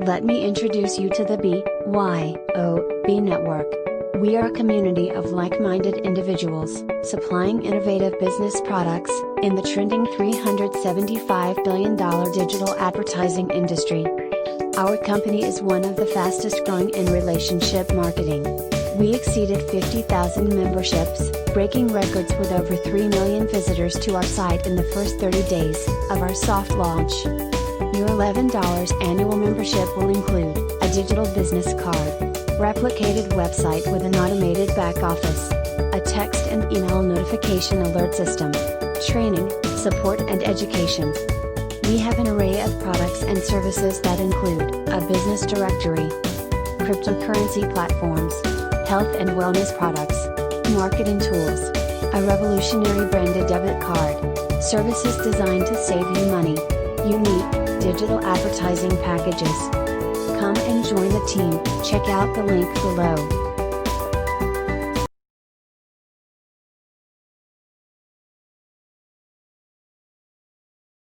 Let me introduce you to the BYOB network. We are a community of like-minded individuals, supplying innovative business products, in the trending $375 billion digital advertising industry. Our company is one of the fastest growing in relationship marketing. We exceeded 50,000 memberships, breaking records with over 3 million visitors to our site in the first 30 days of our soft launch. Your $11 annual membership will include a digital business card, replicated website with an automated back office, a text and email notification alert system, training, support and education. We have an array of products and services that include a business directory, cryptocurrency platforms, health and wellness products, marketing tools, a revolutionary branded debit card, services designed to save you money, unique digital advertising packages. Come and join the team. Check out the link below.